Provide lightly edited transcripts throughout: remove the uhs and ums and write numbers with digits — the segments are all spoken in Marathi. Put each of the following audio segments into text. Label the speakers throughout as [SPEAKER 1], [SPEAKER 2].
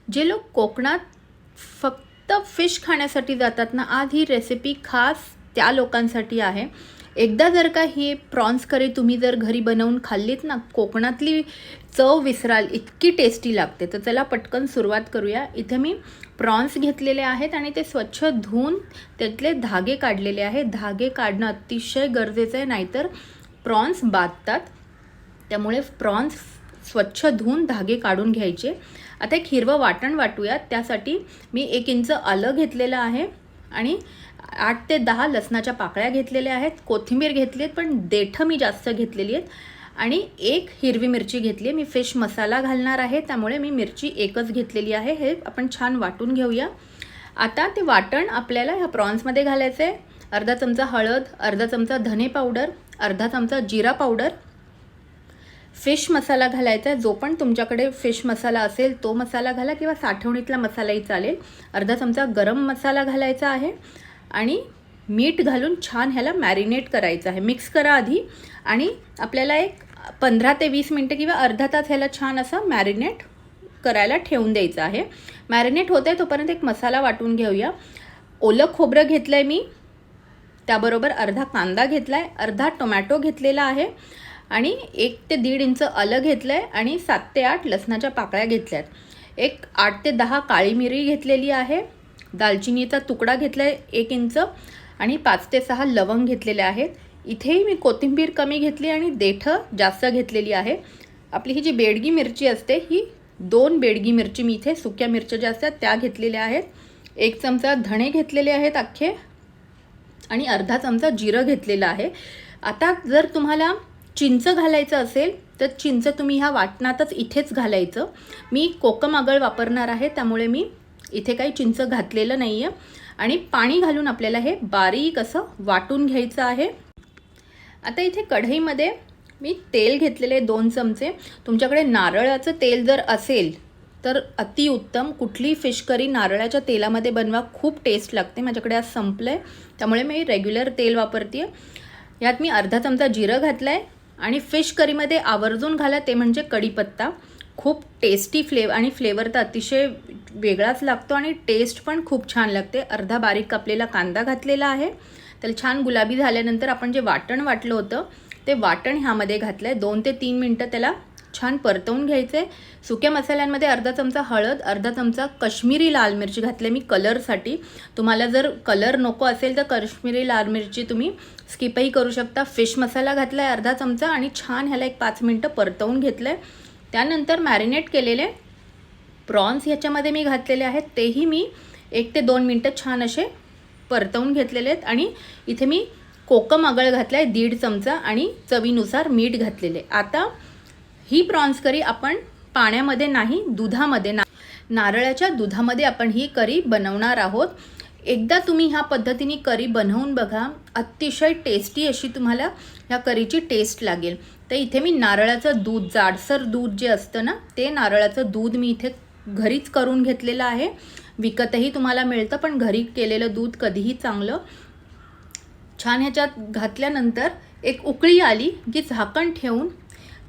[SPEAKER 1] जे लोक कोकणात फक्त फिश खाण्यासाठी जातात ना, आज ही रेसिपी खास त्या लोकांसाठी आहे. एकदा जर का ही प्रॉन्स करी तुम्ही जर घरी बनवून खाल्लीत ना, कोकणातली चव विसराल, इतकी टेस्टी लागते. तर चला पटकन सुरुवात करूया. इथे मी प्रॉन्स घेतलेले आहेत आणि ते स्वच्छ धुवून त्यातले धागे काढलेले आहेत. धागे काढणं अतिशय गरजेचं आहे, नाहीतर प्रॉन्स बाधतात. त्यामुळे प्रॉन्स स्वच्छ धुवून धागे काढून घ्यायचे. आता एक हिरवं वाटण वाटूयात. त्यासाठी मी 1 इंच आलं घेतलेलं आहे आणि 8 ते 10 लसणाच्या पाकळ्या घेतलेल्या आहेत. कोथिंबीर घेतली आहेत, पण देठं मी जास्त घेतलेली आहेत. आणि 1 हिरवी मिरची घेतली आहे. मी फिश मसाला घालणार आहे, त्यामुळे मी मिरची 1च घेतलेली आहे. हे आपण छान वाटून घेऊया. आता ते वाटण आपल्याला ह्या प्रॉन्समध्ये घालायचं आहे. अर्धा चमचा हळद, अर्धा चमचा धने पावडर, अर्धा चमचा जिरा पावडर, फिश मसाला घालायचा आहे. जो पण तुमच्याकडे फिश मसाला असेल तो मसाला घाला किंवा साठवणीतला मसालाही चालेल. अर्धा चमचा गरम मसाला घालायचा आहे आणि मीठ घालून छान ह्याला मॅरिनेट करायचं आहे. मिक्स करा आधी आणि आपल्याला एक 15 ते 20 मिनटं किंवा अर्धा तास ह्याला छान असं मॅरिनेट करायला ठेवून द्यायचं आहे. मॅरिनेट होतं आहे तोपर्यंत एक मसाला वाटून घेऊया. ओलं खोबरं घेतलं आहे मी, त्याबरोबर अर्धा कांदा घेतला आहे, अर्धा टोमॅटो घेतलेला आहे आणि 1 ते 1.5 इंच आलं घेतलं आहे आणि 7 ते 8 लसणाच्या पाकळ्या घेतल्या आहेत. एक 8 ते 10 काळी मिरी घेतलेली आहे. दालचिनीचा तुकडा घेतला आहे 1 इंच आणि 5 ते 6 लवंग घेतलेले आहेत. इथेही मी कोथिंबीर कमी घेतली आणि देठं जास्त घेतलेली आहे. आपली ही जी बेडगी मिरची असते, ही 2 बेडगी मिरची मी इथे सुक्या मिरच्या ज्या असतात त्या घेतलेल्या आहेत. 1 चमचा धणे घेतलेले आहेत अख्खे आणि अर्धा चमचा जिरं घेतलेलं आहे. आता जर तुम्हाला चिंच घालायचं असेल तर चिंच तुम्ही ह्या वाटणातच इथेच घालायचं. मी कोकम आगळ वापरणार आहे, त्यामुळे मी इथे काही चिंच घातलेलं नाही आहे. आणि पाणी घालून आपल्याला हे बारीक असं वाटून घ्यायचं आहे. आता इथे कढईमध्ये मी तेल घेतलेले 2 चमचे. तुमच्याकडे नारळाचं तेल जर असेल तर अतिउत्तम. कुठली फिश करी नारळाच्या तेलामध्ये बनवा, खूप टेस्ट लागते. माझ्याकडे आज संपलं आहे, त्यामुळे मी रेग्युलर तेल वापरते आहे. यात मी अर्धा चमचा जिरं घातलं आहे आणि फिश करीमध्ये आवर्जून घाला, ते म्हणजे कढीपत्ता. खूप टेस्टी फ्लेवर तर अतिशय वेगळाच लागतो आणि टेस्ट पण खूप छान लागते. अर्धा बारीक कापलेला कांदा घातलेला आहे. त्याला छान गुलाबी झाल्यानंतर आपण जे वाटण वाटलं होतं ते वाटण ह्यामध्ये घातलं आहे. 2 ते 3 मिनटं त्याला छान परतवून घ्यायचं आहे. सुक्या मसाल्यांमध्ये अर्धा चमचा हळद, अर्धा चमचा कश्मीरी लाल मिरची घातली मी कलरसाठी. तुम्हाला जर कलर नको असेल तर कश्मीरी लाल मिरची तुम्ही स्किपही करू शकता. फिश मसाला घातला आहे अर्धा चमचा आणि छान ह्याला एक 5 मिनटं परतवून घेतलं आहे. त्यानंतर मॅरिनेट केलेले प्रॉन्स ह्याच्यामध्ये मी घातलेले आहेत. तेही मी 1 ते 2 मिनटं छान असे परतवून घेतलेले आहेत. आणि इथे मी कोकम आगळ घातला आहे 1.5 चमचा आणि चवीनुसार मीठ घातलेले. आता ही प्रॉन्स करी आपण पाण्यामध्ये नाही, दुधामध्ये नारळाच्या दुधामध्ये आपण ही करी बनवणार आहोत. एकदा तुम्ही ह्या पद्धतीने करी बनवून बघा, अतिशय टेस्टी अशी तुम्हाला ह्या करीची टेस्ट लागेल. तर इथे मी नारळाचं दूध, जाडसर दूध जे असतं ना, ते नारळाचं दूध मी इथे घरीच करून घेतलेलं आहे. विकतही तुम्हाला मिळतं, पण घरी केलेलं दूध कधीही चांगलं. छान ह्याच्यात घातल्यानंतर एक उकळी आली की झाकण ठेवून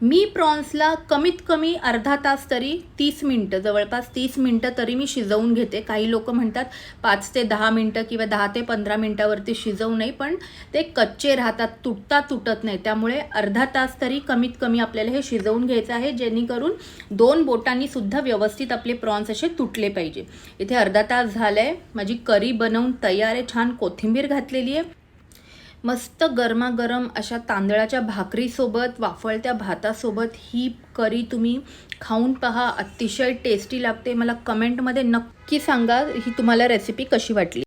[SPEAKER 1] मी प्रॉन्सला कमीत कमी अर्धा तास तरी 30 मिनटं, जवळपास 30 मिनटं तरी मी शिजवून घेते. काही लोक म्हणतात 5 ते 10 मिनटं किंवा 10 ते 15 मिनटावरती शिजवू नये, पण ते कच्चे राहतात, तुटत नाही. त्यामुळे अर्धा तास तरी कमीत कमी आपल्याला हे शिजवून घ्यायचं आहे, जेणेकरून 2 बोटांनी सुद्धा व्यवस्थित आपले प्रॉन्स असे तुटले पाहिजे. इथे अर्धा तास झालं आहे, माझी करी बनवून तयार आहे. छान कोथिंबीर घातलेली आहे. मस्त गरमागरम अशा तांदळाच्या भाकरीसोबत, वाफळत्या भातासोबत ही करी तुम्ही खाऊन पहा. अतिशय टेस्टी लागते. मला कमेंटमध्ये नक्की सांगा ही तुम्हाला रेसिपी कशी वाटली.